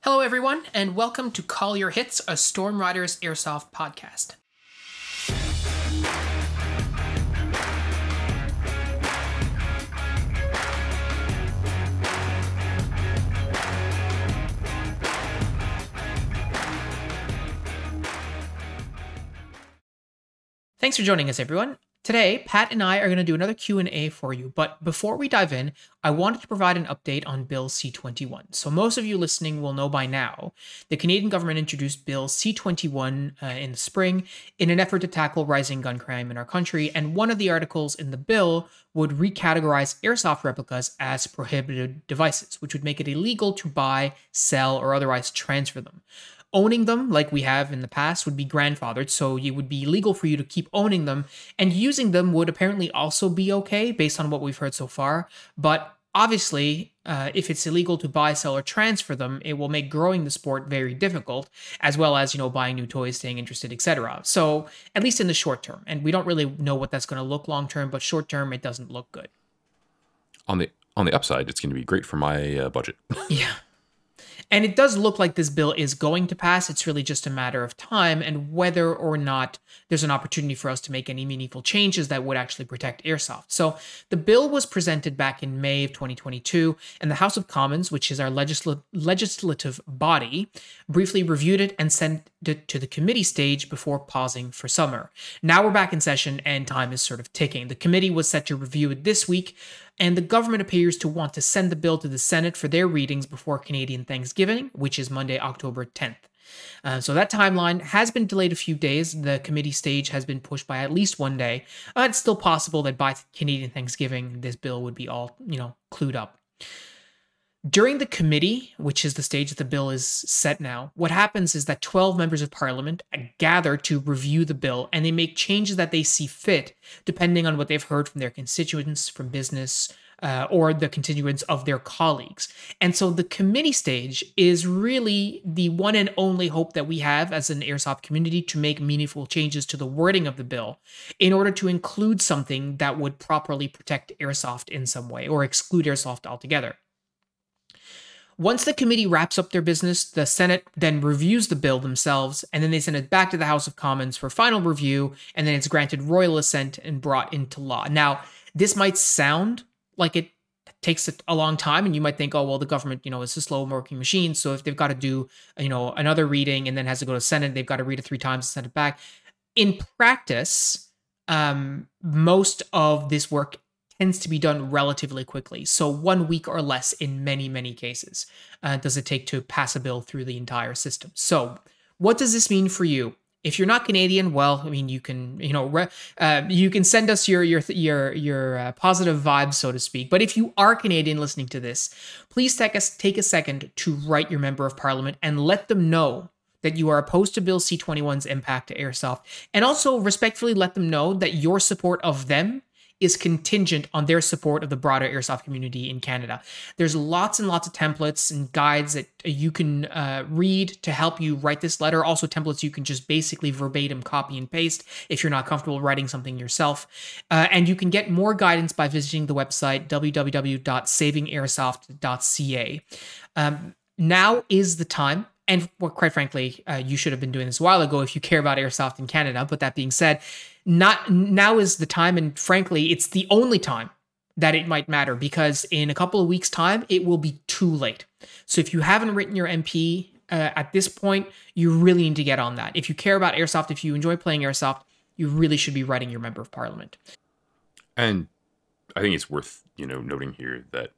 Hello, everyone, and welcome to Call Your Hits, a Storm Riders Airsoft podcast. Thanks for joining us, everyone. Today, Pat and I are going to do another Q&A for you, but before we dive in, I wanted to provide an update on Bill C-21. So most of you listening will know by now, the Canadian government introduced Bill C-21 in the spring in an effort to tackle rising gun crime in our country, and one of the articles in the bill would recategorize airsoft replicas as prohibited devices, which would make it illegal to buy, sell, or otherwise transfer them. Owning them, like we have in the past, would be grandfathered, so it would be illegal for you to keep owning them, and using them would apparently also be okay, based on what we've heard so far. But obviously, if it's illegal to buy, sell, or transfer them, it will make growing the sport very difficult, as well as, buying new toys, staying interested, etc. So, at least in the short term, and we don't really know what that's going to look long term, but short term, it doesn't look good. On the upside, it's going to be great for my budget. Yeah. And it does look like this bill is going to pass. It's really just a matter of time and whether or not there's an opportunity for us to make any meaningful changes that would actually protect airsoft. So the bill was presented back in May of 2022, and the House of Commons, which is our legislative body, briefly reviewed it and sent it to the committee stage before pausing for summer. Now we're back in session and time is sort of ticking. The committee was set to review it this week, and the government appears to want to send the bill to the Senate for their readings before Canadian Thanksgiving, which is Monday, October 10th. So that timeline has been delayed a few days. The committee stage has been pushed by at least one day. It's still possible that by Canadian Thanksgiving, this bill would be all, clued up. During the committee, which is the stage that the bill is set now, what happens is that 12 members of parliament gather to review the bill, and they make changes that they see fit, depending on what they've heard from their constituents, from business, or the constituents of their colleagues. And so the committee stage is really the one and only hope that we have as an airsoft community to make meaningful changes to the wording of the bill in order to include something that would properly protect airsoft in some way, or exclude airsoft altogether. Once the committee wraps up their business, the Senate then reviews the bill themselves, and then they send it back to the House of Commons for final review, and then it's granted royal assent and brought into law. Now, this might sound like it takes a long time, and you might think, oh, well, the government, is a slow-working machine, so if they've got to do, another reading and then has to go to Senate, they've got to read it 3 times and send it back. In practice, most of this work tends to be done relatively quickly. So 1 week or less in many, many cases does it take to pass a bill through the entire system. So what does this mean for you? If you're not Canadian, well, I mean, you can, you can send us your positive vibes, so to speak. But if you are Canadian listening to this, please take a second to write your member of parliament and let them know that you are opposed to Bill C-21's impact to airsoft, and also respectfully let them know that your support of them is contingent on their support of the broader airsoft community in Canada. There's lots and lots of templates and guides that you can read to help you write this letter. Also templates you can just basically verbatim copy and paste if you're not comfortable writing something yourself. And you can get more guidance by visiting the website www.savingairsoft.ca. Now is the time. And quite frankly, you should have been doing this a while ago if you care about airsoft in Canada. But that being said, now is the time, and frankly, it's the only time that it might matter, because in a couple of weeks' time, it will be too late. So if you haven't written your MP at this point, you really need to get on that. If you care about airsoft, if you enjoy playing airsoft, you really should be writing your member of parliament. And I think it's worth, noting here that,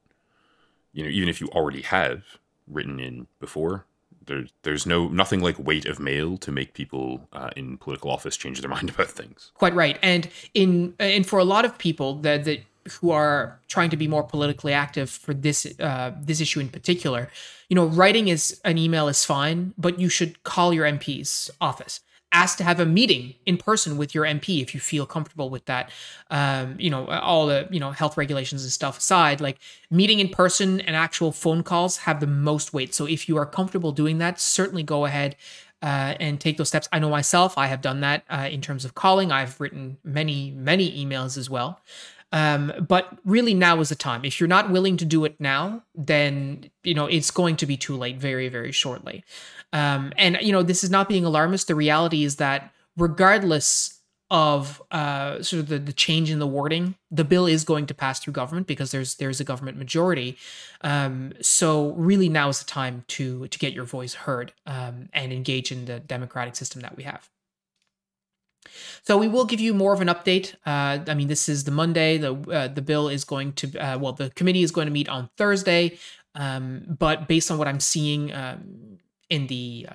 even if you already have written in before, there's nothing like weight of mail to make people in political office change their mind about things. Quite right. And for a lot of people that who are trying to be more politically active for this issue in particular, writing an email is fine, but you should call your MP's office. Ask to have a meeting in person with your MP if you feel comfortable with that. All the, health regulations and stuff aside, like meeting in person and actual phone calls have the most weight. So if you are comfortable doing that, certainly go ahead and take those steps. I know myself, I have done that in terms of calling. I've written many, many emails as well. But really, now is the time. If you're not willing to do it now, then it's going to be too late very, very shortly. And this is not being alarmist. The reality is that regardless of sort of the change in the wording, the bill is going to pass through government because there's a government majority. So really, now is the time to get your voice heard and engage in the democratic system that we have. So we will give you more of an update. I mean, this is the Monday. The bill is going to the committee is going to meet on Thursday. But based on what I'm seeing in the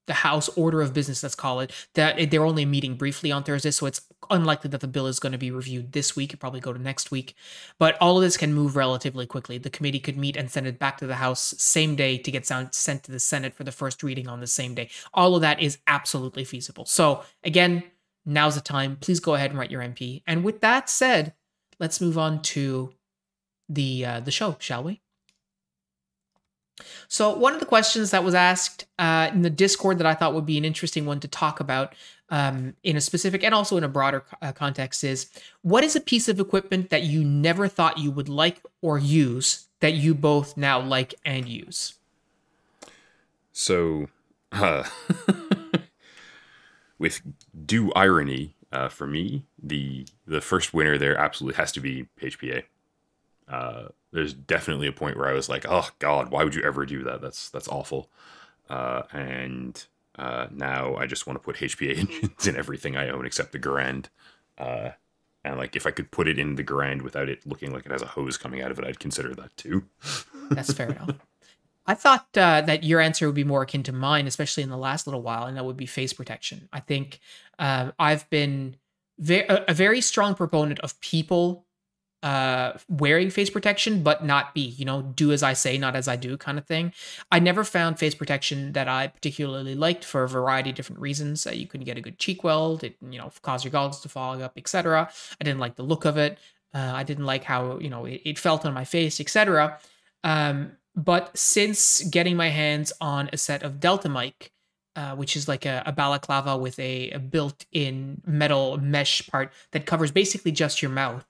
House order of business, let's call it, that they're only meeting briefly on Thursday, so it's unlikely that the bill is going to be reviewed this week. It'll probably go to next week. But all of this can move relatively quickly. The committee could meet and send it back to the House same day to get sent to the Senate for the first reading on the same day. All of that is absolutely feasible. So again, now's the time. Please go ahead and write your MP. And with that said, let's move on to the show, shall we? So one of the questions that was asked in the Discord that I thought would be an interesting one to talk about in a specific and also in a broader context is, what is a piece of equipment that you never thought you would like or use that you both now like and use? So, with due irony, for me, the first winner there absolutely has to be HPA. There's definitely a point where I was like, oh God, why would you ever do that? That's awful. And now I just want to put HPA engines in everything I own except the Garand. And like, if I could put it in the Garand without it looking like it has a hose coming out of it, I'd consider that too. That's fair enough. I thought that your answer would be more akin to mine, especially in the last little while, and that would be face protection. I think I've been a very strong proponent of people wearing face protection, but not be, do as I say, not as I do kind of thing. I never found face protection that I particularly liked for a variety of different reasons. You couldn't get a good cheek weld, it, caused your goggles to fog up, etc. I didn't like the look of it. I didn't like how, it felt on my face, etc. But since getting my hands on a set of Delta mic, which is like a balaclava with a built-in metal mesh part that covers basically just your mouth,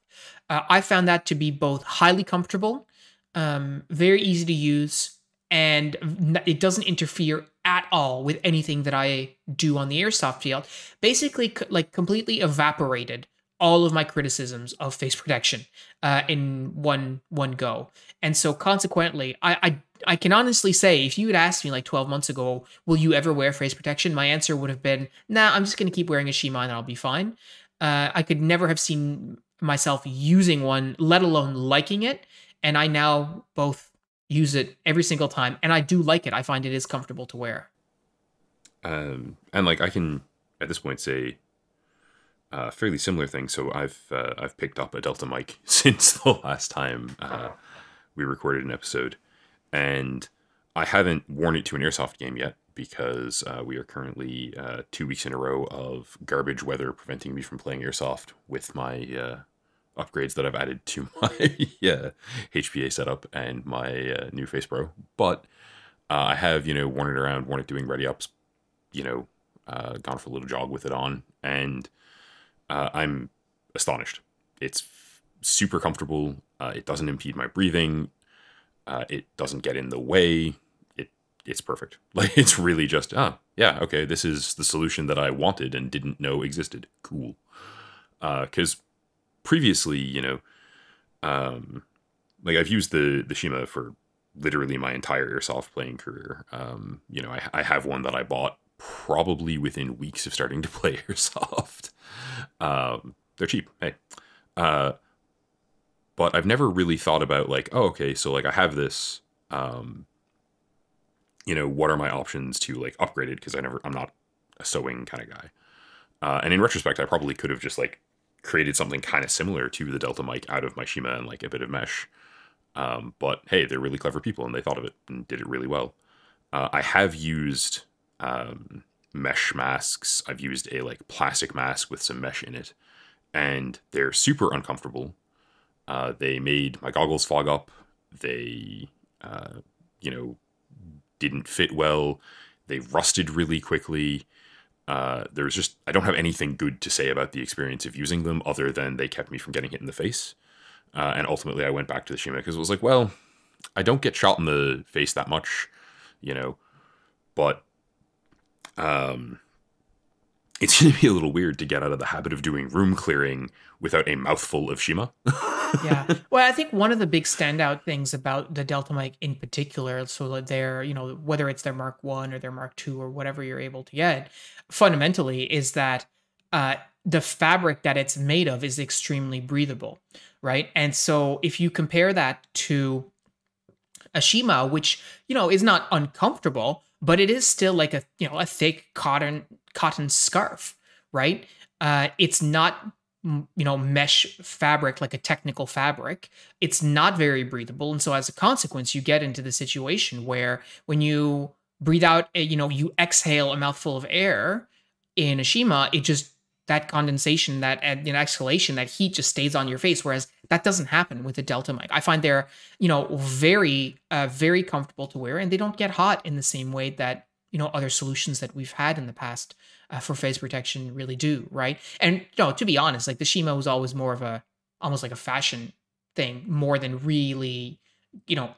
I found that to be both highly comfortable, very easy to use, and it doesn't interfere at all with anything that I do on the airsoft field. Basically, like completely evaporated all of my criticisms of face protection in one go. And so consequently, I can honestly say, if you had asked me like 12 months ago, will you ever wear face protection? My answer would have been, nah, I'm just going to keep wearing a Shima and I'll be fine. I could never have seen myself using one, let alone liking it. And I now both use it every single time. And I do like it. I find it is comfortable to wear. And like, I can at this point say fairly similar thing. So I've picked up a Delta mic since the last time we recorded an episode, and I haven't worn it to an airsoft game yet because we are currently 2 weeks in a row of garbage weather preventing me from playing airsoft with my upgrades that I've added to my HPA setup and my new Face Pro. But I have, worn it around, worn it doing ready ups, gone for a little jog with it on, and I'm astonished. It's super comfortable. It doesn't impede my breathing. It doesn't get in the way. It's perfect. Like, it's really just, okay, this is the solution that I wanted and didn't know existed. Cool. Because previously, like, I've used the Shima for literally my entire airsoft playing career. I have one that I bought probably within weeks of starting to play airsoft. They're cheap, hey. But I've never really thought about like, oh, okay, so like I have this, what are my options to like upgrade it? Because I'm not a sewing kind of guy. And in retrospect, I probably could have just like created something kind of similar to the Delta mic out of my Shima and like a bit of mesh. But hey, they're really clever people and they thought of it and did it really well. I have used mesh masks. I've used a like plastic mask with some mesh in it, and they're super uncomfortable. They made my goggles fog up. They, didn't fit well. They rusted really quickly. There's just, I don't have anything good to say about the experience of using them other than they kept me from getting hit in the face. And ultimately I went back to the Shima because it was like, well, I don't get shot in the face that much, you know, but it's going to be a little weird to get out of the habit of doing room clearing without a mouthful of Shima. Yeah. Well, I think one of the big standout things about the Delta mic in particular, so that they're, whether it's their Mark 1 or their Mark 2 or whatever you're able to get, fundamentally is that the fabric that it's made of is extremely breathable, right? And so if you compare that to a Shima, which, is not uncomfortable, but it is still like a thick cotton scarf, right? It's not mesh fabric, like a technical fabric. It's not very breathable. And so as a consequence, you get into the situation where when you breathe out, you exhale a mouthful of air in a Shima, it just, that condensation, that exhalation, that heat just stays on your face. Whereas that doesn't happen with a Delta mic. I find they're, very, very comfortable to wear, and they don't get hot in the same way that, other solutions that we've had in the past for face protection really do, right? And to be honest, like the Shima was always more of almost like a fashion thing, more than really,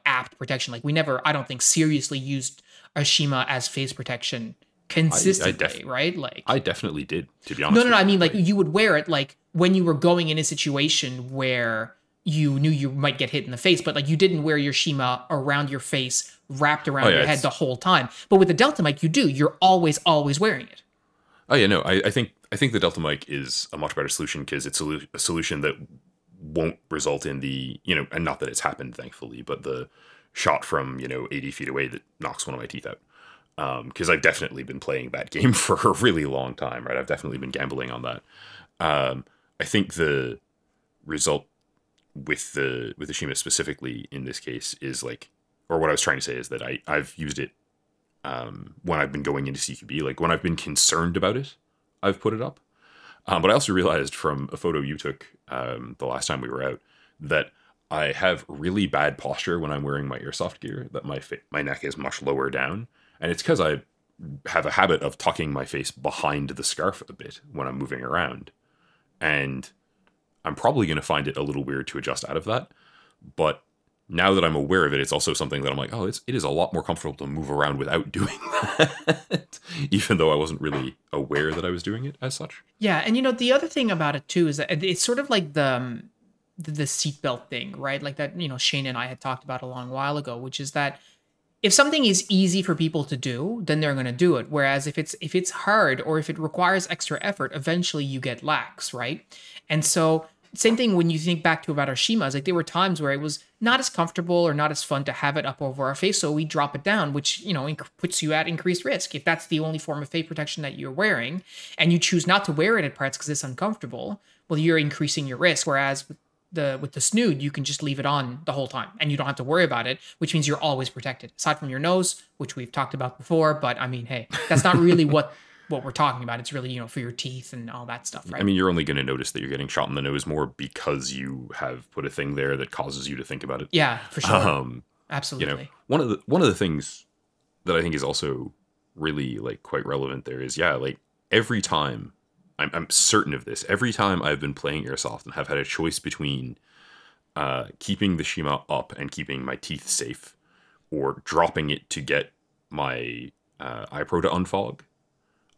apt protection. Like we never, I don't think, seriously used a Shima as face protection consistently, right? Like I definitely did, to be honest. No. I mean, like you would wear it like when you were going in a situation where you knew you might get hit in the face, but like you didn't wear your Shima around your face, wrapped around your head the whole time. But with the Delta mic, you do. You're always wearing it. Oh yeah, no. I think the Delta mic is a much better solution because it's a solution that won't result in the, and not that it's happened, thankfully, but the shot from 80 feet away that knocks one of my teeth out. Because I've definitely been playing that game for a really long time, right? I've definitely been gambling on that. I think the result with the Shima specifically in this case is like, or what I was trying to say is that I've used it when I've been going into CQB, like when I've been concerned about it, I've put it up. But I also realized from a photo you took the last time we were out that I have really bad posture when I'm wearing my airsoft gear, that my neck is much lower down. And it's because I have a habit of tucking my face behind the scarf a bit when I'm moving around. And I'm probably going to find it a little weird to adjust out of that. But now that I'm aware of it, it's also something that I'm like, oh, it is a lot more comfortable to move around without doing that. Even though I wasn't really aware that I was doing it as such. Yeah, and the other thing about it too is that it's sort of like the seatbelt thing, right? Like that, Shane and I had talked about a long while ago, which is that if something is easy for people to do, then they're going to do it. Whereas if it's hard or if it requires extra effort, eventually you get lax, right? And so same thing when you think back to about our Shimas, like there were times where it was not as comfortable or not as fun to have it up over our face, so we drop it down, which puts you at increased risk. If that's the only form of face protection that you're wearing, and you choose not to wear it at parts because it's uncomfortable, well, you're increasing your risk. Whereas with the snood, you can just leave it on the whole time and you don't have to worry about it, which means you're always protected, aside from your nose, which we've talked about before. But I mean, hey, that's not really what we're talking about. It's really, for your teeth and all that stuff, right? I mean, you're only going to notice that you're getting shot in the nose more because you have put a thing there that causes you to think about it. Yeah, for sure. Absolutely. One of the things that I think is also really like quite relevant there is, like every time, I'm certain of this, every time I've been playing Airsoft and have had a choice between keeping the Shima up and keeping my teeth safe, or dropping it to get my iPro to unfog,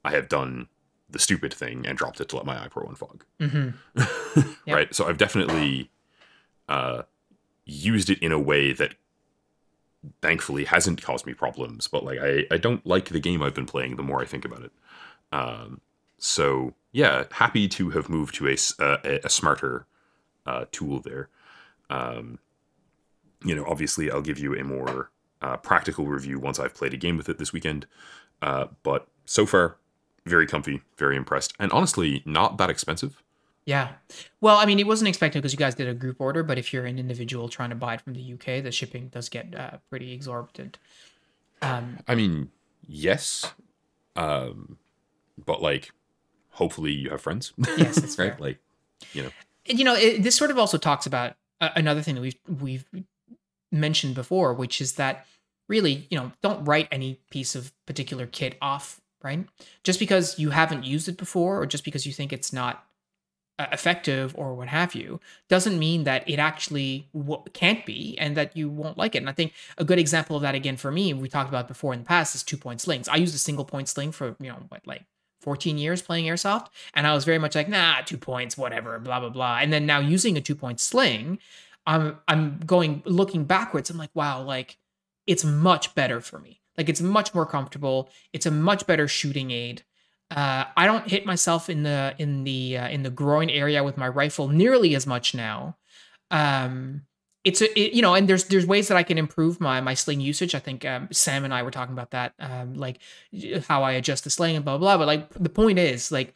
I have done the stupid thing and dropped it to let my iPro unfog. Mm-hmm. Yep. Right? So I've definitely used it in a way that thankfully hasn't caused me problems, but like I don't like the game I've been playing the more I think about it. So yeah, happy to have moved to a smarter tool there. Obviously I'll give you a more practical review once I've played a game with it this weekend. But so far, very comfy, very impressed, and honestly, not that expensive. Yeah. Well, I mean, it wasn't expected because you guys did a group order, but if you're an individual trying to buy it from the UK, the shipping does get pretty exorbitant. I mean, yes, but like, hopefully you have friends. Yes, that's right. Fair. Like, this sort of also talks about another thing that we've mentioned before, which is that really, don't write any piece of particular kit off right? Just because you haven't used it before, or just because you think it's not effective or what have you, doesn't mean that it actually can't be and that you won't like it. And I think a good example of that, again, for me, we talked about before in the past, is 2 point slings. I used a single point sling for, what, like 14 years playing airsoft. And I was very much like, nah, 2 points, whatever, blah, blah, blah. And then now using a 2 point sling, looking backwards, I'm like, wow, like it's much better for me. Like it's much more comfortable. It's a much better shooting aid. I don't hit myself in the groin area with my rifle nearly as much now. And there's ways that I can improve my sling usage. I think Sam and I were talking about that, like how I adjust the sling and blah blah. But like the point is, like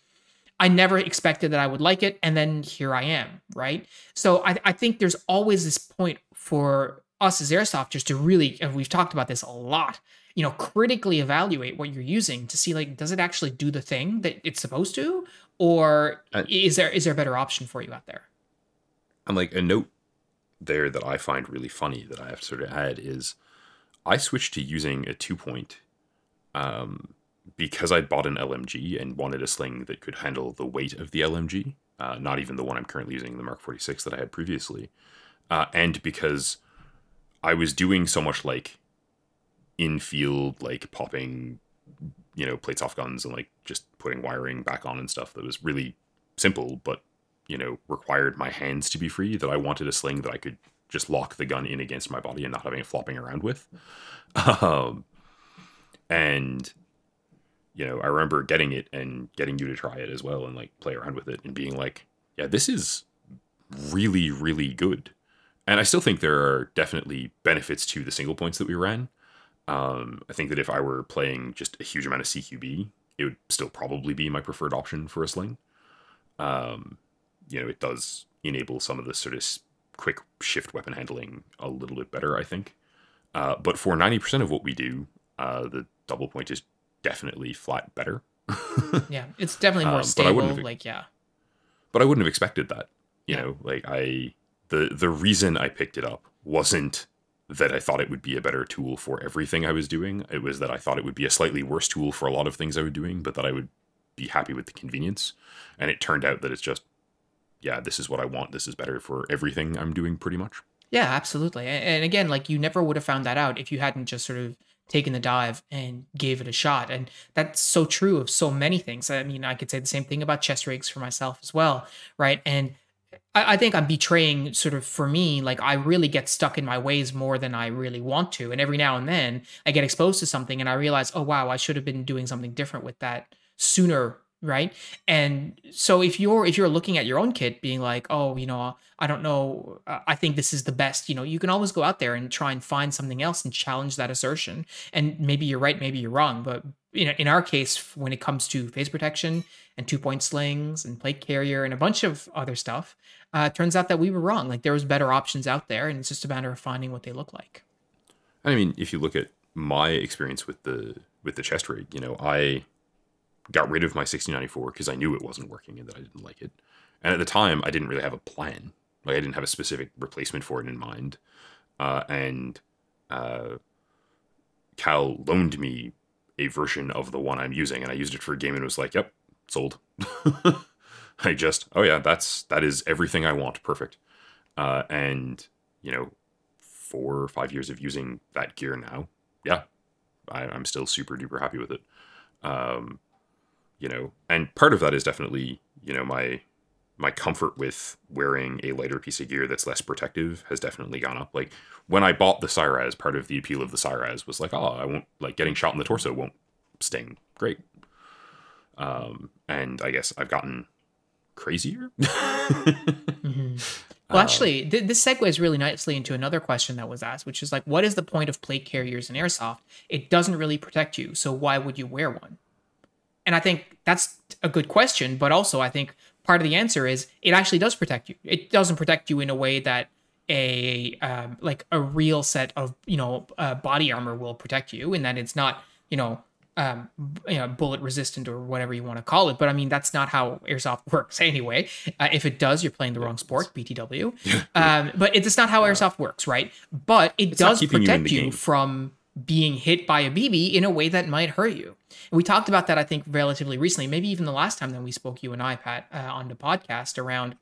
I never expected that I would like it, and then here I am, right? So I think there's always this point for us as airsofters to really, and we've talked about this a lot, critically evaluate what you're using to see, like, does it actually do the thing that it's supposed to, or is there a better option for you out there? And like a note there that I find really funny that I have to sort of add is I switched to using a 2 point because I'd bought an LMG and wanted a sling that could handle the weight of the LMG, not even the one I'm currently using, the Mark 46 that I had previously, and because I was doing so much like in-field, like popping, plates off guns and like just putting wiring back on and stuff that was really simple, but, required my hands to be free, that I wanted a sling that I could just lock the gun in against my body and not having it flopping around with. And, I remember getting it and getting you to try it as well and like play around with it and being like, yeah, this is really, really good. And I still think there are definitely benefits to the single points that we ran. I think that if I were playing just a huge amount of CQB, it would still probably be my preferred option for a sling. It does enable some of the sort of quick shift weapon handling a little bit better, I think. But for 90% of what we do, the double point is definitely flat better. Yeah, it's definitely more stable. But I wouldn't have expected that. The reason I picked it up wasn't that I thought it would be a better tool for everything I was doing. It was that I thought it would be a slightly worse tool for a lot of things I was doing, but that I would be happy with the convenience. And it turned out that it's just, yeah, this is what I want. This is better for everything I'm doing pretty much. Yeah, absolutely. And again, like you never would have found that out if you hadn't just sort of taken the dive and gave it a shot. And that's so true of so many things. I mean, I could say the same thing about chest rigs for myself as well, right? And I think I'm betraying sort of, for me, like I really get stuck in my ways more than I really want to. And every now and then I get exposed to something and I realize, oh, wow, I should have been doing something different with that sooner. Right. And so if you're looking at your own kit being like, oh, I don't know, I think this is the best, you can always go out there and try and find something else and challenge that assertion. And maybe you're right, maybe you're wrong. But in our case, when it comes to phase protection and 2 point slings and plate carrier and a bunch of other stuff, it turns out that we were wrong. Like there was better options out there, and it's just a matter of finding what they look like. I mean, if you look at my experience with the chest rig, I got rid of my 6094 because I knew it wasn't working and that I didn't like it. And at the time, I didn't really have a plan. Like I didn't have a specific replacement for it in mind. And Cal loaned me a version of the one I'm using, and I used it for a game and was like, yep, sold. Oh yeah, that is everything I want. Perfect. And 4 or 5 years of using that gear now, yeah, I'm still super duper happy with it. And part of that is definitely, my comfort with wearing a lighter piece of gear that's less protective has definitely gone up. Like when I bought the Cyraz, part of the appeal of the Cyraz was like, oh, I won't, like, getting shot in the torso won't sting. Great. And I guess I've gotten crazier. Mm-hmm. Well, actually, this segues really nicely into another question that was asked, which is like, what is the point of plate carriers in airsoft? It doesn't really protect you, so why would you wear one? And I think that's a good question, but also I think part of the answer is it actually does protect you. It doesn't protect you in a way that a real set of body armor will protect you, in that it's not bullet resistant or whatever you want to call it. But I mean, that's not how airsoft works anyway. If it does, you're playing the wrong sport, BTW. But it's not how airsoft works, right? But it does protect you from being hit by a BB in a way that might hurt you. And we talked about that, I think, relatively recently, maybe even the last time that we spoke, you and I, Pat, on the podcast around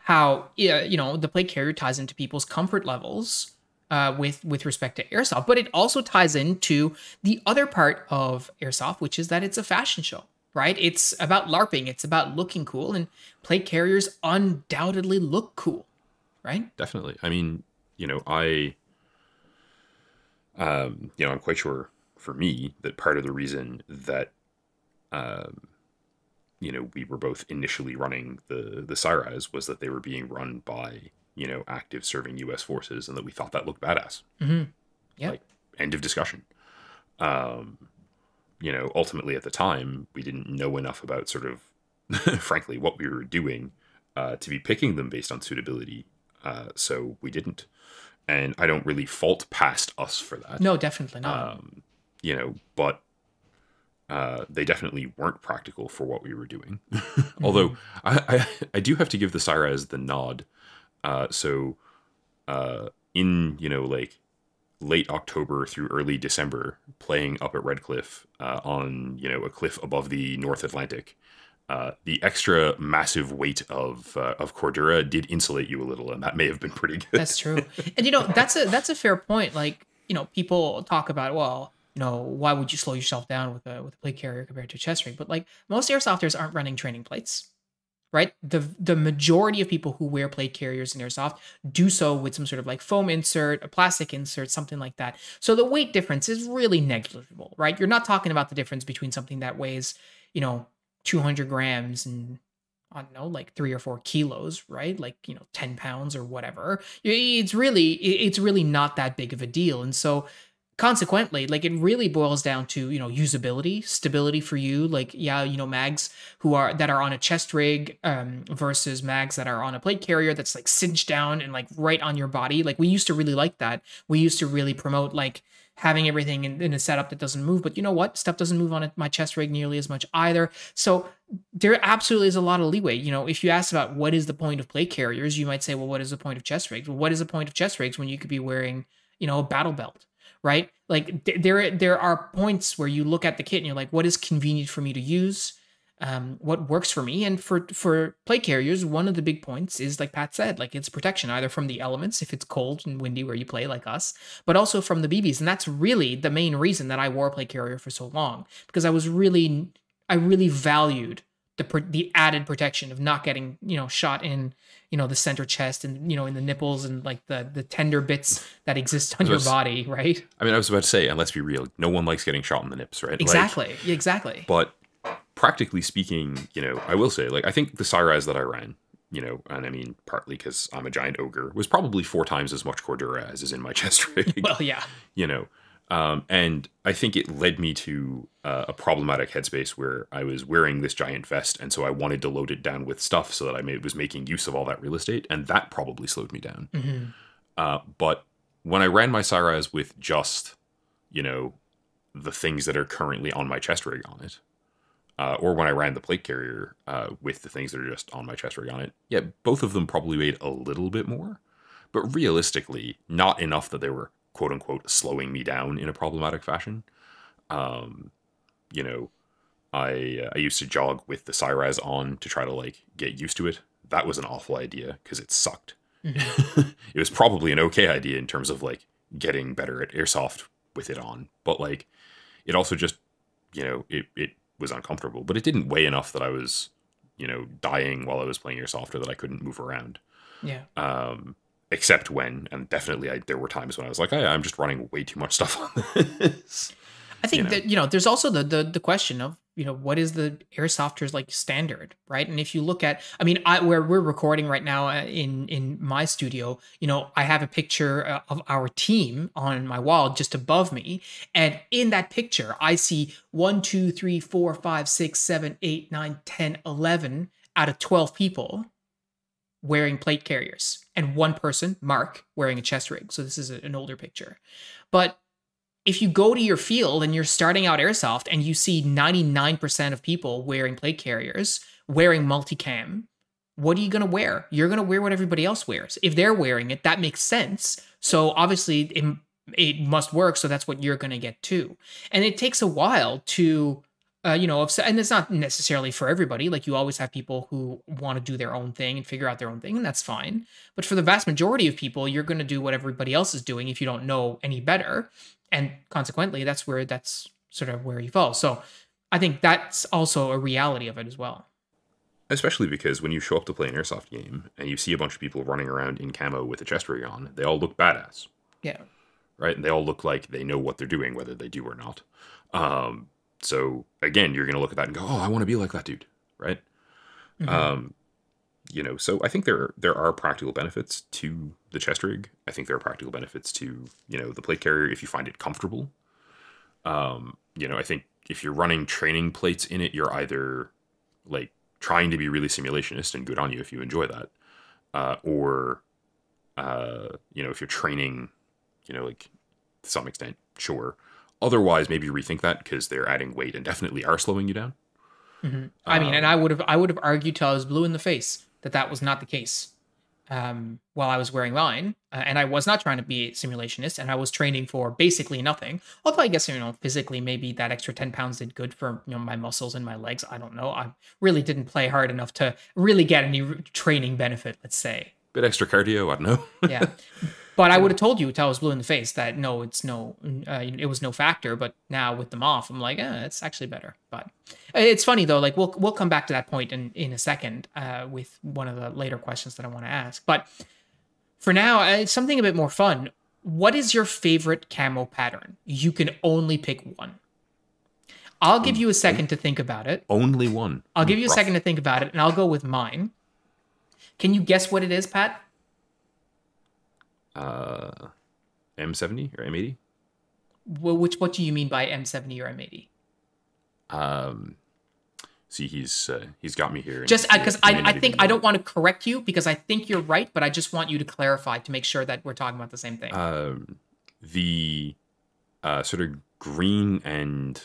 how, yeah, the plate carrier ties into people's comfort levels with respect to airsoft, but it also ties into the other part of airsoft, which is that it's a fashion show, right? It's about LARPing, it's about looking cool, and plate carriers undoubtedly look cool, right? Definitely. I mean, I'm quite sure for me that part of the reason that, we were both initially running the Cyraz was that they were being run by, active serving U.S. forces, and that we thought that looked badass. Mm-hmm. Yeah. Like, end of discussion. Ultimately at the time, we didn't know enough about sort of, frankly, what we were doing to be picking them based on suitability. So we didn't. And I don't really fault past us for that. No, definitely not. But they definitely weren't practical for what we were doing. Although I do have to give the Cyraz the nod. In, late October through early December, playing up at Redcliffe on, a cliff above the North Atlantic, the extra massive weight of Cordura did insulate you a little, and that may have been pretty good. That's true. And that's a fair point. Like, people talk about, well, why would you slow yourself down with a plate carrier compared to a chest rig? But like, most airsofters aren't running training plates, right? The majority of people who wear plate carriers in airsoft do so with some sort of like foam insert, a plastic insert, something like that. So the weight difference is really negligible, right? You're not talking about the difference between something that weighs, 200 grams and, I don't know, like 3 or 4 kilos, right? Like, 10 pounds or whatever. It's really not that big of a deal. And so consequently, like, it really boils down to, usability, stability for you. Like, yeah, mags that are on a chest rig versus mags that are on a plate carrier that's like cinched down and like right on your body. Like, we used to really like that. We used to really promote like having everything in a setup that doesn't move. But you know what? Stuff doesn't move on my chest rig nearly as much either. So there absolutely is a lot of leeway. If you ask about what is the point of plate carriers, you might say, well, what is the point of chest rigs? Well, what is the point of chest rigs when you could be wearing, a battle belt? Right? Like there are points where you look at the kit and you're like, what is convenient for me to use? What works for me? And for plate carriers, one of the big points is, like Pat said, like, it's protection, either from the elements if it's cold and windy where you play like us, but also from the BBs. And that's really the main reason that I wore a plate carrier for so long, because I really valued the added protection of not getting, shot in, the center chest and, in the nipples and like the tender bits that exist on your body, right? I mean, I was about to say, and let's be real, no one likes getting shot in the nips, right? Exactly. Exactly. But practically speaking, I will say, like, I think the Cyraz that I ran, and I mean, partly because I'm a giant ogre, was probably 4 times as much Cordura as is in my chest rig. Well, yeah. And I think it led me to a problematic headspace where I was wearing this giant vest, and so I wanted to load it down with stuff so that I was making use of all that real estate, and that probably slowed me down. Mm-hmm. But when I ran my Cyraz with just, the things that are currently on my chest rig on it, or when I ran the plate carrier with the things that are just on my chest rig on it, yeah, both of them probably weighed a little bit more, but realistically, not enough that they were quote unquote slowing me down in a problematic fashion. I used to jog with the Cyraz on to try to like get used to it. That was an awful idea because it sucked. Mm-hmm. It was probably an okay idea in terms of like getting better at airsoft with it on, but like it also just, it was uncomfortable, but it didn't weigh enough that I was, dying while I was playing airsoft or that I couldn't move around. Yeah. Except when, and definitely there were times when I was like, I'm just running way too much stuff on this. I think that, there's also the question of, what is the airsofter's like standard, right? And if you look at, I mean, where we're recording right now in my studio, I have a picture of our team on my wall just above me. And in that picture, I see 1, 2, 3, 4, 5, 6, 7, 8, 9, 10, 11 out of 12 people wearing plate carriers, and 1 person, Mark, wearing a chest rig. So this is an older picture. But if you go to your field and you're starting out airsoft and you see 99% of people wearing plate carriers, wearing multicam, what are you going to wear? You're going to wear what everybody else wears. If they're wearing it, that makes sense. So obviously it must work, so that's what you're going to get too. And it takes a while to and it's not necessarily for everybody. Like, you always have people who want to do their own thing and figure out their own thing, and that's fine. But for the vast majority of people, you're going to do what everybody else is doing if you don't know any better, and consequently, that's sort of where you fall. So I think that's also a reality of it as well. Especially because when you show up to play an airsoft game and you see a bunch of people running around in camo with a chest rig on, they all look badass, Yeah. right? And they all look like they know what they're doing, whether they do or not. So again, you're going to look at that and go, "Oh, I want to be like that dude," right? Mhm. So I think there are practical benefits to the chest rig. I think there are practical benefits to the plate carrier if you find it comfortable. I think if you're running training plates in it, you're either like trying to be really simulationist, and good on you if you enjoy that, or if you're training, like to some extent, sure. Otherwise, maybe rethink that because they're adding weight and definitely are slowing you down. I mean, and Um, I would have argued till I was blue in the face that that was not the case while I was wearing mine, and I was not trying to be a simulationist, and I was training for basically nothing. Although I guess physically maybe that extra 10 pounds did good for my muscles and my legs. I don't know. I really didn't play hard enough to really get any training benefit. Let's say. Bit extra cardio, I don't know. Yeah. But I would have told you until I was blue in the face that no, it was no factor. But now with them off, I'm like, it's actually better. But it's funny though. Like we'll come back to that point in a second with one of the later questions that I want to ask. But for now, it's something a bit more fun. What is your favorite camo pattern? You can only pick one. I'll give you a second to think about it. Only one. I'll give you a Rough. second to think about it, and I'll go with mine. Can you guess what it is, Pat? M70 or M80. What do you mean by M70 or M80? See, he's got me here. Just because I think I don't want to correct you because I think you're right, but I just want you to clarify to make sure that we're talking about the same thing. The sort of green and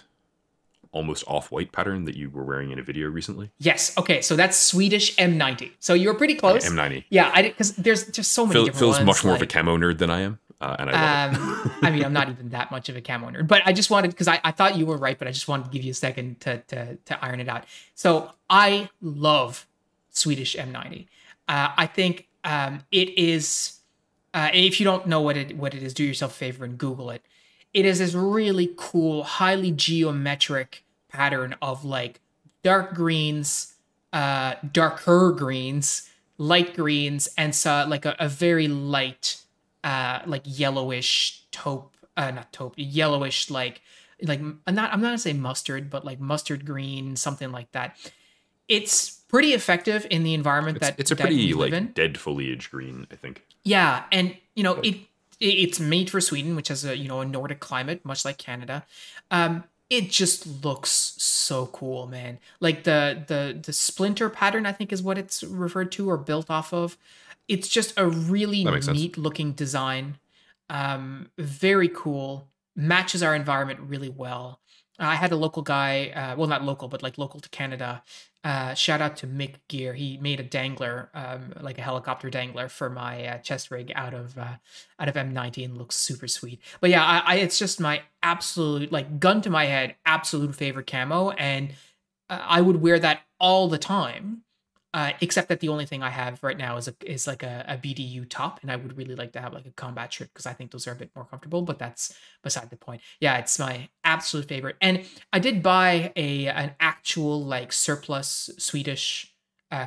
almost off-white pattern that you were wearing in a video recently. Yes. Okay. So that's Swedish M90. So you're pretty close. M90. Yeah. Because there's just so many different Phil's ones. much more of a camo nerd than I am, and I love it. I mean, I'm not even that much of a camo nerd, but I just wanted because I thought you were right, but I just wanted to give you a second to iron it out. So I love Swedish M90. I think it is. If you don't know what it is, do yourself a favor and Google it. It is this really cool, highly geometric pattern of like dark greens, darker greens, light greens, and so like a very light, like yellowish taupe, not taupe, yellowish I'm not gonna say mustard, but like mustard green, something like that. It's pretty effective in the environment It's a that pretty we live in. dead foliage green, I think. Yeah, and it's made for Sweden, which has a a Nordic climate, much like Canada. It just looks so cool, man. Like the splinter pattern, I think is what it's referred to or built off of. It's just a really That makes sense. neat looking design. Very cool. Matches our environment really well. I had a local guy, well, not local, but like local to Canada. Shout out to Mick Gear. He made a dangler, like a helicopter dangler for my chest rig out of M90 and looks super sweet. But yeah, it's just my absolute, like, gun to my head, absolute favorite camo, and I would wear that all the time. Except that the only thing I have right now is like a BDU top, and I would really like to have like a combat shirt because I think those are a bit more comfortable. But that's beside the point. Yeah, it's my absolute favorite, and I did buy an actual like surplus Swedish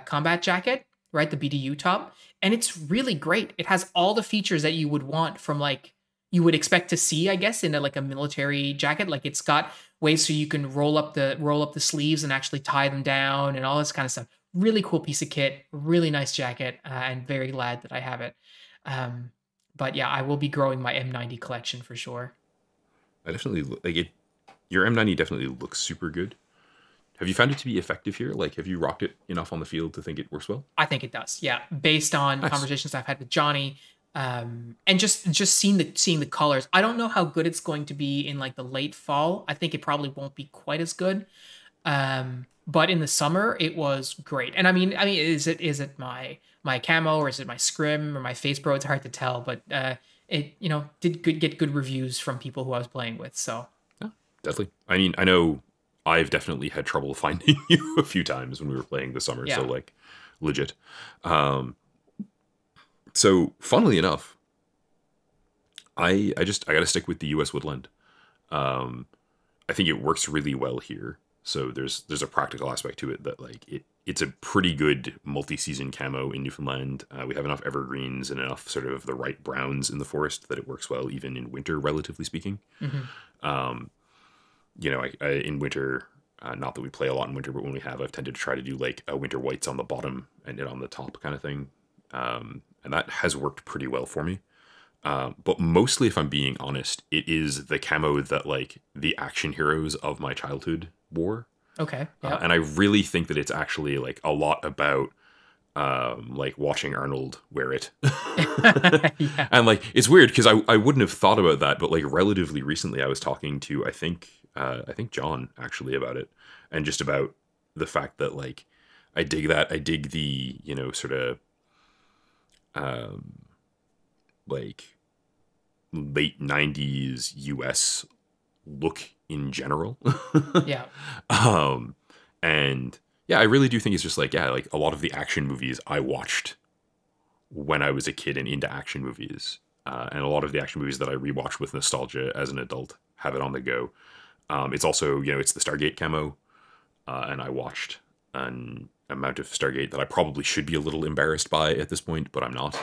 combat jacket, right? The BDU top, and it's really great. It has all the features that you would want from like you would expect to see, I guess, in like a military jacket. Like it's got ways so you can roll up the sleeves and actually tie them down and all this kind of stuff. Really cool piece of kit, really nice jacket, and very glad that I have it. But yeah, I will be growing my M90 collection for sure. I definitely like it. Your M90 definitely looks super good. Have you found it to be effective here? Like, have you rocked it enough on the field to think it works well? I think it does. Yeah, based on Nice. conversations I've had with Johnny, and just seeing the colors. I don't know how good it's going to be in like the late fall. I think it probably won't be quite as good. But in the summer, it was great. And I mean, is it my camo or is it my scrim or my face pro? It's hard to tell, but it, did get good reviews from people who I was playing with. So Yeah, definitely. I mean, I know I've definitely had trouble finding you a few times when we were playing this summer. So yeah. like, legit. Um, so funnily enough, I got to stick with the U.S. Woodland. Um, I think it works really well here. So there's a practical aspect to it that like it's a pretty good multi-season camo in Newfoundland. We have enough evergreens and enough sort of the right browns in the forest that it works well even in winter, relatively speaking. Hmm. Um, I in winter, not that we play a lot in winter, but when we have, I've tended to try to do like a winter whites on the bottom and it on the top kind of thing. And that has worked pretty well for me. But mostly, if I'm being honest, it is the camo that like the action heroes of my childhood wore. Okay. Yeah. And I really think that it's actually like a lot about like watching Arnold wear it. Yeah. And like it's weird because I wouldn't have thought about that, but like relatively recently I was talking to I think John actually about it, and just about the fact that like I dig that. I dig the, sort of um like late 90s US look in general. Yeah. um and yeah, I really do think it's just like, yeah, like a lot of the action movies I watched when I was a kid and into action movies, and a lot of the action movies that I rewatch with nostalgia as an adult have it on the go. It's also, it's the Stargate camo, and I watched an amount of Stargate that I probably should be a little embarrassed by at this point, but I'm not.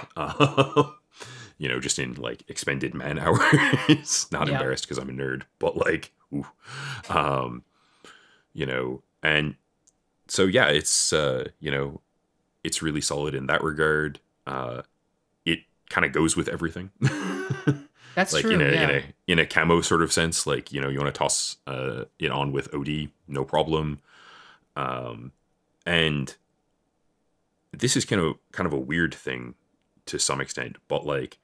Just in like expended man hours, not Yeah. embarrassed because I'm a nerd, but like, ooh. And so yeah, it's really solid in that regard. It kind of goes with everything. That's Like true. Yeah. in a camo sort of sense, like, you want to toss it on with OD, no problem. And this is kind of a weird thing to some extent, but like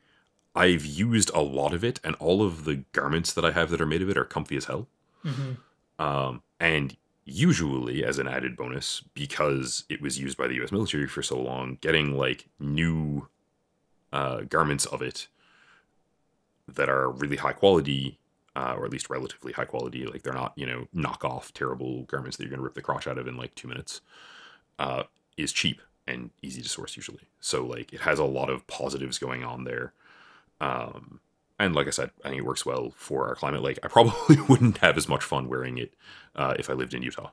I've used a lot of it, and all of the garments that I have that are made of it are comfy as hell. Hmm. And usually, as an added bonus, because it was used by the U.S. military for so long, getting like new garments of it that are really high quality, or at least relatively high quality, like they're not, knockoff terrible garments that you're going to rip the crotch out of in like 2 minutes, is cheap and easy to source usually. So like it has a lot of positives going on there. And like I said, I think it works well for our climate. Like I probably wouldn't have as much fun wearing it if I lived in Utah.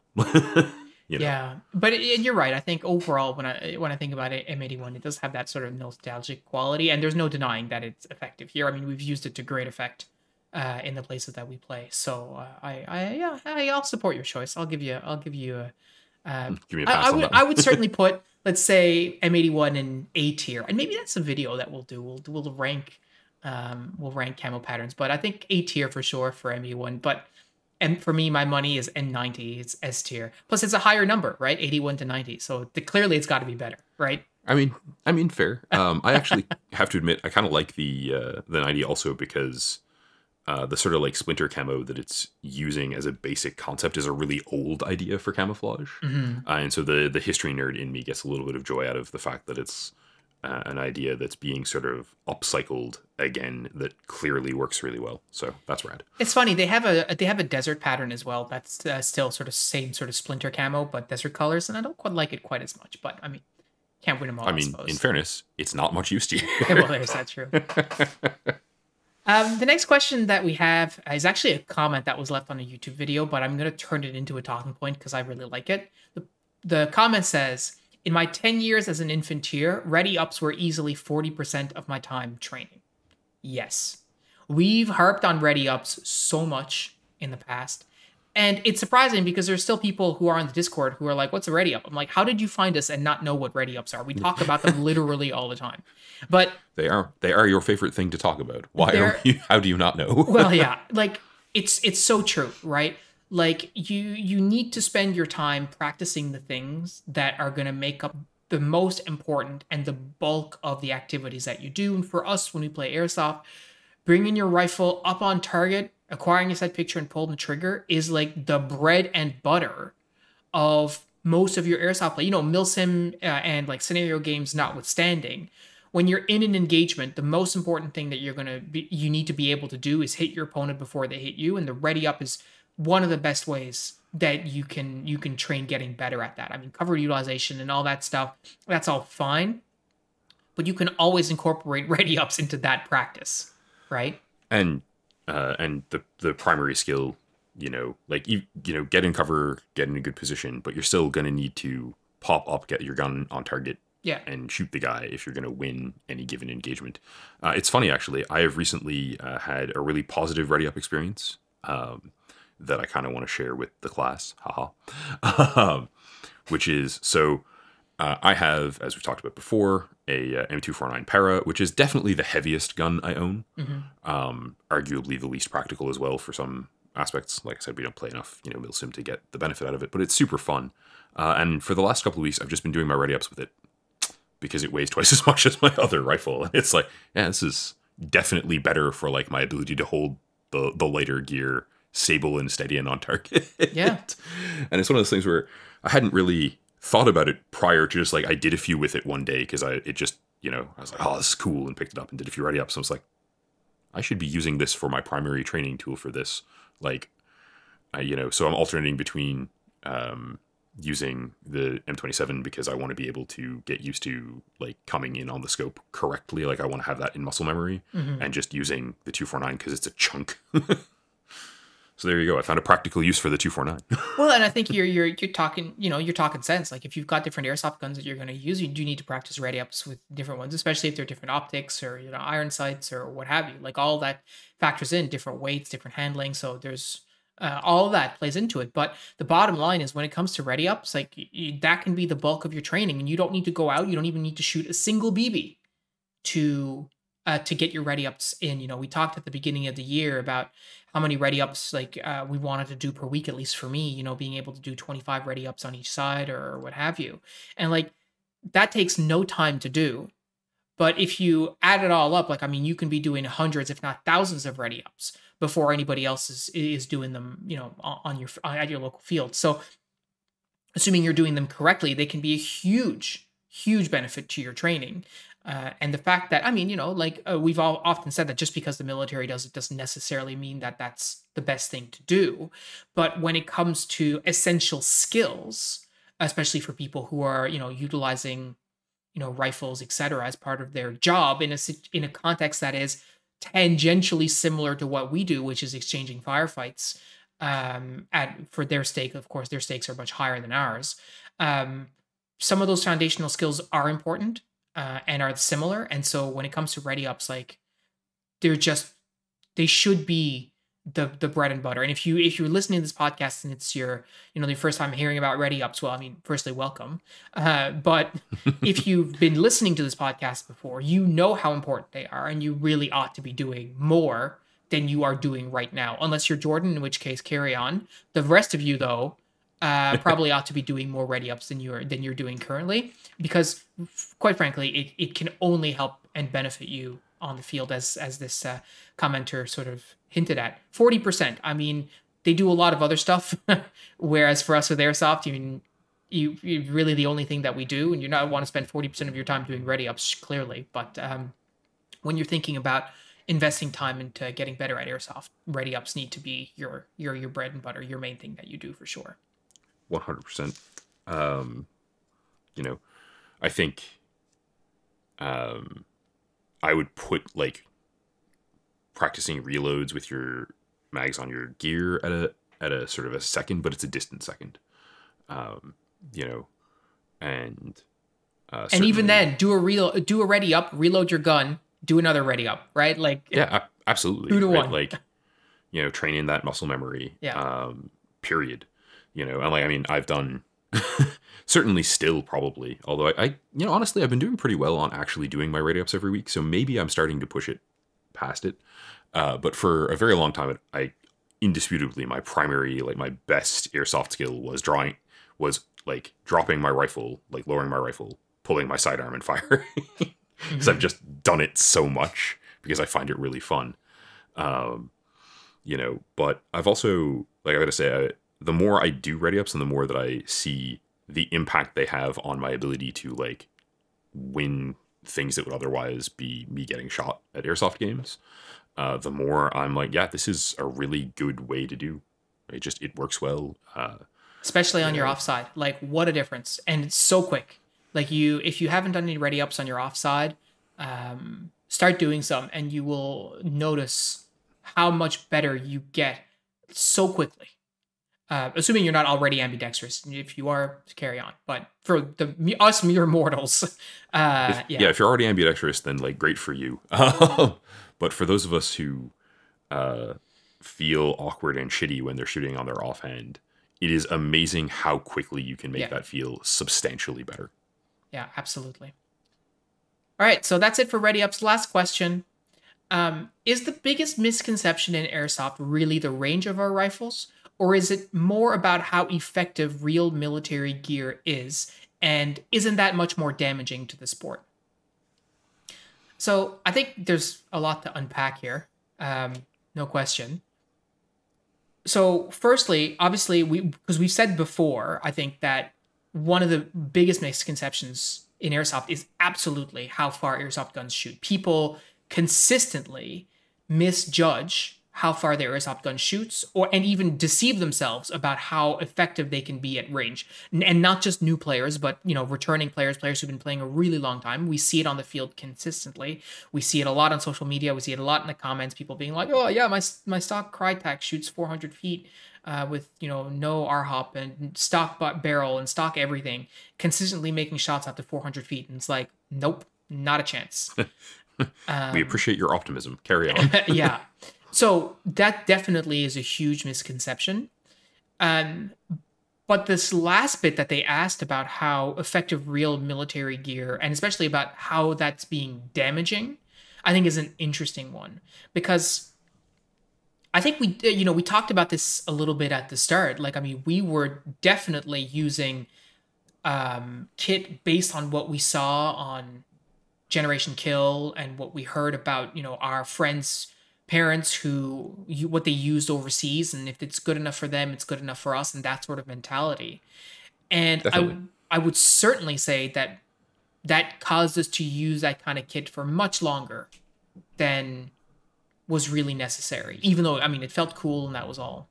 Yeah, but you're right. I think overall, when I think about it, M81, it does have that sort of nostalgic quality, and there's no denying that it's effective here. I mean, we've used it to great effect in the places that we play. So I'll support your choice. I'll give you a. Give me a I pass on would that I one. would certainly put, let's say, M81 in A tier, and maybe that's a video that we'll do. We'll rank camo patterns, but I think A tier for sure for M81. But and for me, my money is N90. It's S tier. Plus, it's a higher number, right? 81 to 90. So clearly, it's got to be better, right? I mean, fair. I actually have to admit, I kind of like the 90 also because the sort of like splinter camo that it's using as a basic concept is a really old idea for camouflage, Hmm. and so the history nerd in me gets a little bit of joy out of the fact that it's an idea that's being sort of upcycled again that clearly works really well. So that's rad. It's funny, they have a desert pattern as well. That's still sort of same sort of splinter camo, but desert colors, and I don't quite like it quite as much. But I mean, can't win them all, I I mean, in suppose. fairness, it's not much use to Well, you. there's that true. The next question that we have is actually a comment that was left on a YouTube video, but I'm going to turn it into a talking point because I really like it. The comment says, in my 10 years as an infanteer, ready ups were easily 40% of my time training. Yes. We've harped on ready ups so much in the past. And it's surprising because there's still people who are on the Discord who are like, what's a ready up? I'm like, how did you find us and not know what ready ups are? We talk about them literally all the time. But They are your favorite thing to talk about. Why are they're you? How do you not know? well, yeah, like it's so true, right? Like you need to spend your time practicing the things that are going to make up the most important and the bulk of the activities that you do. And for us, when we play airsoft, bringing your rifle up on target, acquiring a set picture, and pulling the trigger is like the bread and butter of most of your airsoft play. Milsim and like scenario games notwithstanding, when you're in an engagement, the most important thing that you need to be able to do is hit your opponent before they hit you, and the ready up is one of the best ways that you can train getting better at that. I mean, cover utilization and all that stuff, that's all fine, but you can always incorporate ready ups into that practice, right? And the primary skill, like get in cover, get in a good position, but you're still gonna need to pop up, get your gun on target, Yeah. and shoot the guy if you're gonna win any given engagement. It's funny actually. I have recently had a really positive ready up experience that I kind of want to share with the class. Haha. Which is so. I have, as we've talked about before, a M249 Para, which is definitely the heaviest gun I own. Arguably the least practical as well for some aspects. Like I said, we don't play enough, milsim to get the benefit out of it, but it's super fun. And for the last couple of weeks, I've just been doing my ready ups with it because it weighs twice as much as my other rifle. And it's like, yeah, this is definitely better for like my ability to hold the lighter gear stable and steady and on target. Yeah. And it's one of those things where I hadn't really thought about it prior to just like I did a few with it one day because I was like, oh, this is cool, and picked it up and did a few ready ups. So I was like, I should be using this for my primary training tool for this. Like, so I'm alternating between using the M27 because I want to be able to get used to like coming in on the scope correctly. Like I want to have that in muscle memory, and just using the 249 because it's a chunk. So there you go. I found a practical use for the 249. Well, and I think you're talking, you're talking sense. Like if you've got different airsoft guns that you're going to use, you do need to practice ready ups with different ones, especially if they're different optics or iron sights or what have you. Like all that factors in different weights, different handling. So there's all of that plays into it. But the bottom line is when it comes to ready ups, like that can be the bulk of your training, and you don't need to go out. You don't even need to shoot a single BB to get your ready ups in. We talked at the beginning of the year about how many ready ups we wanted to do per week, at least for me, being able to do 25 ready ups on each side or what have you. And like that takes no time to do. But if you add it all up, you can be doing hundreds, if not thousands of ready ups before anybody else is doing them, at your local field. So assuming you're doing them correctly, they can be a huge, huge benefit to your training. And the fact that, we've all often said that just because the military does it doesn't necessarily mean that that's the best thing to do. But when it comes to essential skills, especially for people who are, utilizing, rifles, etc., as part of their job in a context that is tangentially similar to what we do, which is exchanging firefights, for their stake, of course, their stakes are much higher than ours. Some of those foundational skills are important. And are similar. And so when it comes to ready ups, like they should be the bread and butter. And if you're listening to this podcast and it's your first time hearing about ready ups, well, firstly, welcome. But if you've been listening to this podcast before, you know how important they are, and you really ought to be doing more than you are doing right now. Unless you're Jordan, in which case carry on. The rest of you, though, probably ought to be doing more ready ups than you're doing currently, because quite frankly, it can only help and benefit you on the field, as this commenter sort of hinted at. 40%. They do a lot of other stuff, whereas for us with airsoft, you really the only thing that we do, and you not want to spend 40% of your time doing ready ups, clearly. But when you're thinking about investing time into getting better at airsoft, ready ups need to be your bread and butter, your main thing that you do for sure. 100%. I think I would put like practicing reloads with your mags on your gear at a sort of a second, but it's a distant second. And and even then, do a ready up, reload your gun, do another ready up, right? Like absolutely 2 to right? 1. Like training that muscle memory. Yeah. Period. And I've done certainly still probably, although I honestly I've been doing pretty well on actually doing my ready ups every week, so maybe I'm starting to push it past it. But for a very long time, I indisputably my primary, like my best airsoft skill was dropping my rifle, like lowering my rifle, pulling my sidearm and firing. Because I've just done it so much because I find it really fun. But I've also, like I gotta say, the more I do ready ups and the more that I see the impact they have on my ability to like win things that would otherwise be me getting shot at airsoft games, the more I'm like, yeah, this is a really good way to do. It works well. Especially You on your know, offside. Like, what a difference. And it's so quick. Like, if you haven't done any ready ups on your offside, start doing some and you will notice how much better you get so quickly. Assuming you're not already ambidextrous. If you are, carry on. But for us mere mortals, yeah. if you're already ambidextrous, then like great for you. But for those of us who uh, feel awkward and shitty when they're shooting on their offhand, it is amazing how quickly you can make Yeah. that feel substantially better. Yeah, absolutely. All right, so that's it for ready ups. Last question. Is the biggest misconception in airsoft really the range of our rifles, or is it more about how effective real military gear is, and isn't that much more damaging to the sport? So I think there's a lot to unpack here, no question. So firstly, obviously, because we've said before, I think that one of the biggest misconceptions in airsoft is absolutely how far airsoft guns shoot. People consistently misjudge how far their airsoft gun shoots, and even deceive themselves about how effective they can be at range. And not just new players, but returning players, players who've been playing a really long time. We see it on the field consistently. We see it a lot on social media. We see it a lot in the comments. People being like, "Oh yeah, my stock Crytek shoots 400 feet." With no RHOP and stock barrel and stock everything, consistently making shots out to 400 feet, and it's like, nope, not a chance. We appreciate your optimism. Carry on. Yeah. So that definitely is a huge misconception. But this last bit that they asked about how effective real military gear, and especially about how that's being damaging, I think is an interesting one. Because I think we talked about this a little bit at the start. Like, I mean, we were definitely using kit based on what we saw on Generation Kill and what we heard about, our friends' parents what they used overseas, and if it's good enough for them, it's good enough for us, and that sort of mentality. And Definitely. I would certainly say that caused us to use that kind of kit for much longer than was really necessary. Even though, I mean, it felt cool and that was all,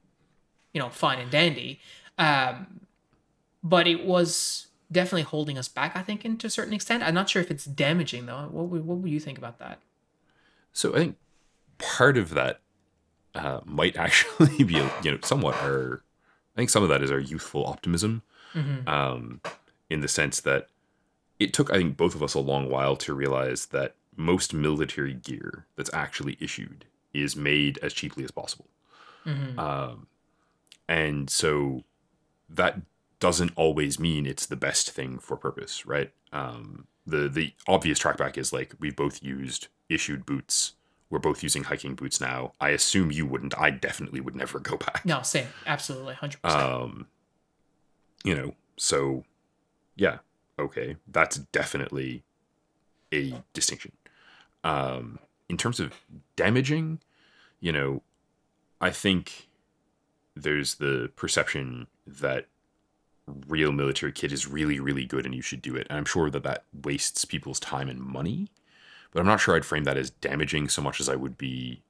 fine and dandy. But it was definitely holding us back, I think, to a certain extent. I'm not sure if it's damaging though. What would you think about that? So I think part of that might actually be, somewhat our. I think some of that is our youthful optimism, in the sense that it took, I think, both of us a long while to realize that most military gear that's actually issued is made as cheaply as possible. And so that doesn't always mean it's the best thing for purpose, right? The obvious trackback is like, we've both used issued boots. We're both using hiking boots now. I assume you wouldn't. I definitely would never go back. No, same. Absolutely. 100%. So yeah, okay. That's definitely a distinction. In terms of damaging, I think there's the perception that real military kit is really, really good and you should do it. And I'm sure that wastes people's time and money, but I'm not sure I'd frame that as damaging so much as I would be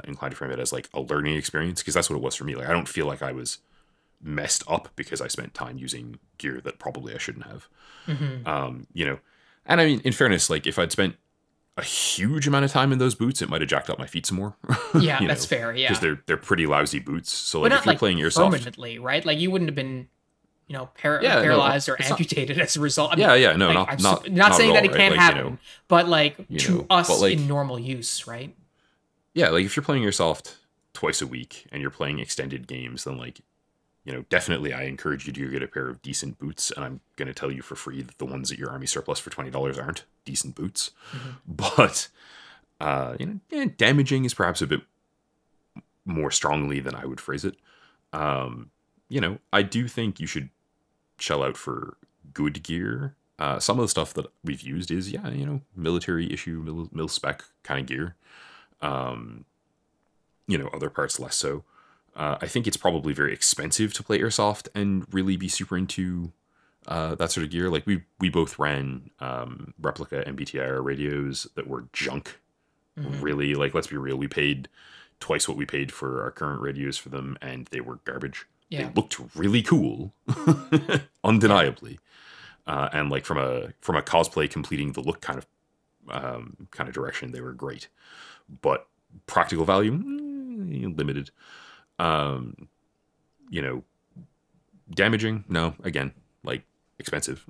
inclined to frame it as like a learning experience, because that's what it was for me. Like, I don't feel like I was messed up because I spent time using gear that probably I shouldn't have. And I mean, in fairness, like, if I'd spent a huge amount of time in those boots, it might have jacked up my feet some more. Yeah, that's fair. Yeah, because they're pretty lousy boots. So but like, not if you're like playing airsoft, permanently, right? Like, you wouldn't have been, Yeah, paralyzed or it's not- amputated as a result. I mean, no, like, not not saying at that all, it right? can't Like, happen, but like to us but, like, in normal use, right? yeah, like, if you're playing airsoft twice a week and you're playing extended games, then like, definitely I encourage you to get a pair of decent boots. And I'm going to tell you for free that the ones at your army surplus for $20 aren't decent boots. But, damaging is perhaps a bit more strongly than I would phrase it. I do think you should shell out for good gear. Some of the stuff that we've used is, military issue, mil spec kind of gear. Other parts less so. I think it's probably very expensive to play airsoft and really be super into that sort of gear. Like we both ran replica MBTIR radios that were junk. Hmm. Really, like, let's be real, we paid twice what we paid for our current radios for them, and they were garbage. They Yeah. looked really cool, Yeah. undeniably, and like from a cosplay completing the look kind of direction, they were great. But practical value, limited. Um, you know, damaging, no. Again, like, expensive.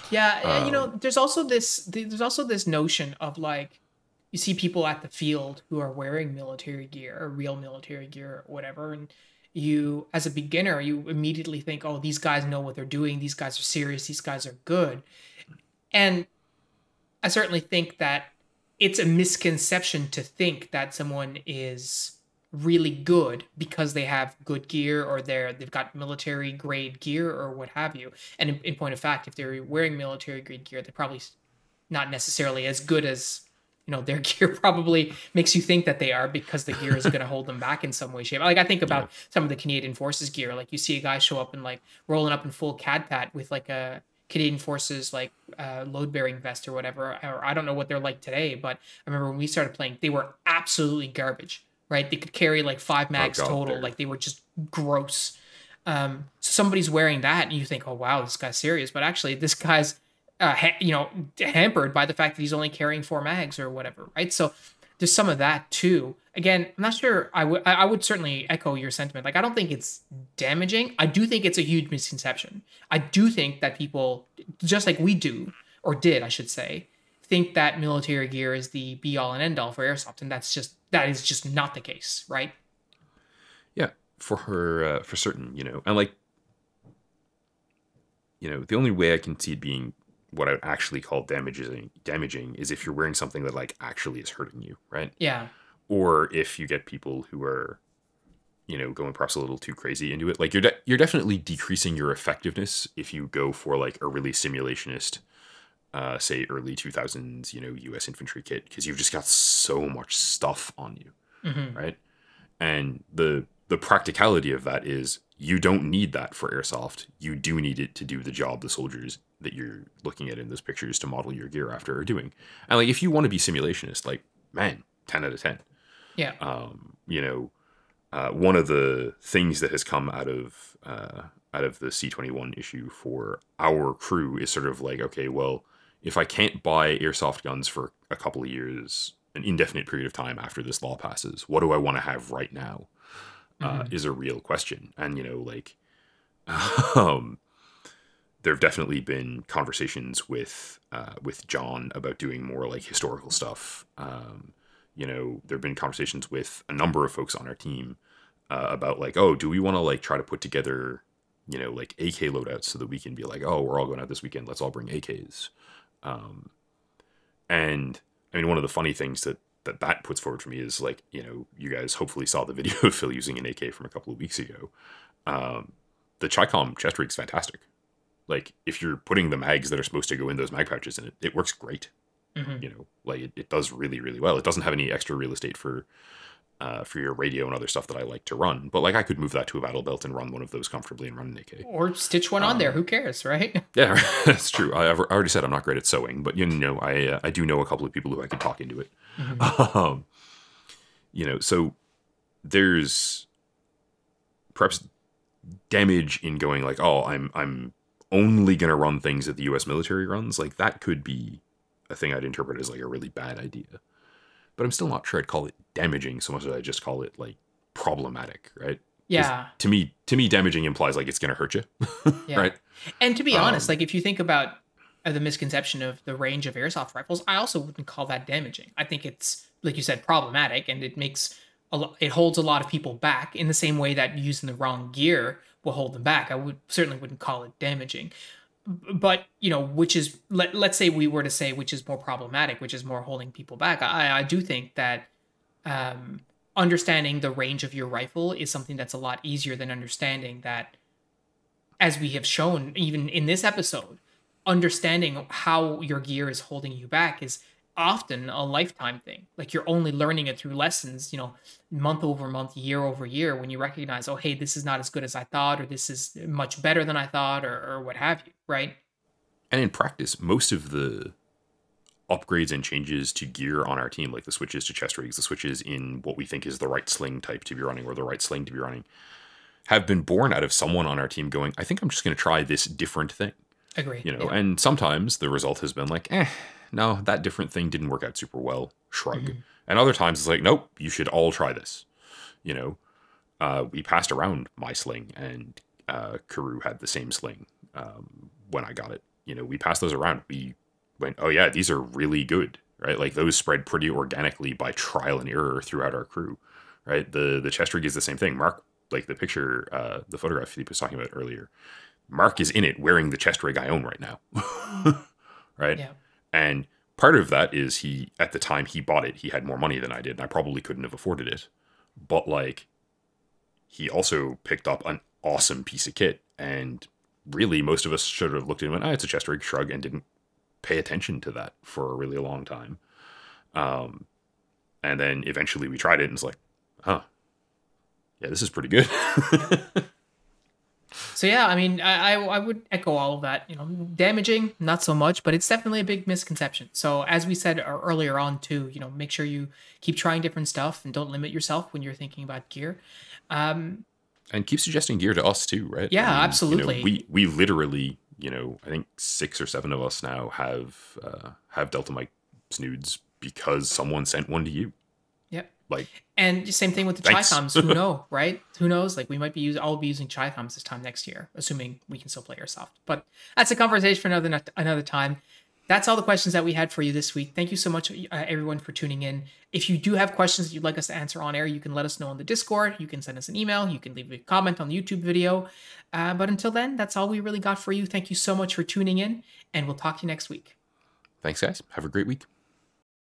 Yeah, um, there's also this notion of like you see people at the field who are wearing military gear or real military gear or whatever, and you as a beginner you immediately think, oh, these guys know what they're doing, these guys are serious, these guys are good. And I certainly think that it's a misconception to think that someone is really good because they have good gear or they've got military grade gear or what have you. And in point of fact, if they're wearing military grade gear, they're probably not necessarily as good as their gear probably makes you think that they are, because the gear is going to hold them back in some way shape. Like I think yeah. about some of the Canadian Forces gear, like you see a guy show up and like rolling up in full cad pat with like a Canadian Forces like load bearing vest or whatever, or I don't know what they're like today, but I remember when we started playing they were absolutely garbage, right? They could carry like 5 Oh mags God, total, they're like they were just gross. So somebody's wearing that and you think, oh wow, this guy's serious, but actually this guy's hampered by the fact that he's only carrying 4 mags or whatever, right? So there's some of that too. Again, I'm not sure. I would certainly echo your sentiment. Like I don't think it's damaging. I do think it's a huge misconception. I do think that people, just like we do or did, I should say, think that military gear is the be all and end all for airsoft, and that is just not the case, right? yeah, for certain, and like, the only way I can see it being what I would actually call damaging is if you're wearing something that like actually is hurting you, right? Yeah. Or if you get people who are, going perhaps a little too crazy into it. Like you're definitely decreasing your effectiveness if you go for like a really simulationist, say early 2000s, U.S. infantry kit, because you've just got so much stuff on you, Hmm. right? And the practicality of that is you don't need that for airsoft. You do need it to do the job the soldiers that you're looking at in those pictures to model your gear after are doing. And like if you want to be simulationist, like, man, 10 out of 10. Yeah. One of the things that has come out of the C-21 issue for our crew is sort of like, okay, well, if I can't buy airsoft guns for a couple of years, an indefinite period of time after this law passes, what do I want to have right now? Hmm. Is a real question. And like, um, there have definitely been conversations with John about doing more like historical stuff. There have been conversations with a number of folks on our team about like, oh, do we want to like try to put together, like AK loadouts so that we can be like, oh, we're all going out this weekend, let's all bring AKs. Um, and I mean, one of the funny things that puts forward for me is like, you guys hopefully saw the video of Phil using an AK from a couple of weeks ago. The Chicom chest rig's fantastic. Like if you're putting the mags that are supposed to go in those mag pouches in it, it works great. Hmm. Like it does really, really well. It doesn't have any extra real estate for your radio and other stuff that I like to run, but like I could move that to a battle belt and run one of those comfortably and run an AK. Or stitch one on there. Who cares, right? Yeah, that's true. I already said I'm not great at sewing, but I do know a couple of people who I could talk into it. Hmm. Um, so there's perhaps damage in going like, oh, I'm only gonna run things that the U.S. military runs. Like that could be a thing I'd interpret as like a really bad idea. But I'm still not sure I'd call it damaging so much as I just call it like problematic, right? Because Yeah. to me, damaging implies like it's gonna hurt you, Yeah. right? And to be honest, Um, like if you think about the misconception of the range of airsoft rifles, I also wouldn't call that damaging. I think it's, like you said, problematic, and it holds a lot of people back in the same way that using the wrong gear will hold them back. I would certainly wouldn't call it damaging. But which is let's say we were to say which is more problematic, which is more holding people back. I do think that um, understanding the range of your rifle is something that's a lot easier than understanding that, as we have shown even in this episode, understanding how your gear is holding you back is often a lifetime thing. Like you're only learning it through lessons, month over month, year over year, when you recognize, oh, hey, this is not as good as I thought, or this is much better than I thought, or what have you, right? And in practice, most of the upgrades and changes to gear on our team, like the switches to chest rigs, the switches in what we think is the right sling type to be running or the right sling to be running, have been born out of someone on our team going, I think I'm just going to try this different thing. Agree. You know, and sometimes the result has been like, no, that different thing didn't work out super well. Shrug. Mhm. And other times it's like, nope, you should all try this. You know, we passed around my sling, and Karu had the same sling when I got it. You know, we passed those around. We went, oh yeah, these are really good, right? Like those spread pretty organically by trial and error throughout our crew, right? The chest rig is the same thing. Mark, like the picture, the photograph Philippe was talking about earlier, Mark is in it wearing the chest rig I own right now. Right? Yeah. And part of that is he, at the time he bought it, he had more money than I did, and I probably couldn't have afforded it. But like, he also picked up an awesome piece of kit, and really most of us should have looked at it and went, it's a chest rig, shrug, and didn't pay attention to that for a really long time. And then eventually we tried it and it's like, yeah, this is pretty good. So yeah, I mean, I would echo all of that. Damaging, not so much, but it's definitely a big misconception. So as we said earlier on too, make sure you keep trying different stuff and don't limit yourself when you're thinking about gear. And keep suggesting gear to us too, right? Yeah, absolutely. We literally, I think 6 or 7 of us now have Delta mic snoods because someone sent one to you. Yep. Like, and same thing with the Chi-Coms. Who knows, right? Who knows? Like we might be I'll be using Chi-Coms this time next year, assuming we can still play Airsoft. But that's a conversation for another time. That's all the questions that we had for you this week. Thank you so much, everyone, for tuning in. If you do have questions that you'd like us to answer on air, you can let us know on the Discord. You can send us an email. You can leave a comment on the YouTube video. But until then, that's all we really got for you. Thank you so much for tuning in, and we'll talk to you next week. Thanks, guys. Have a great week.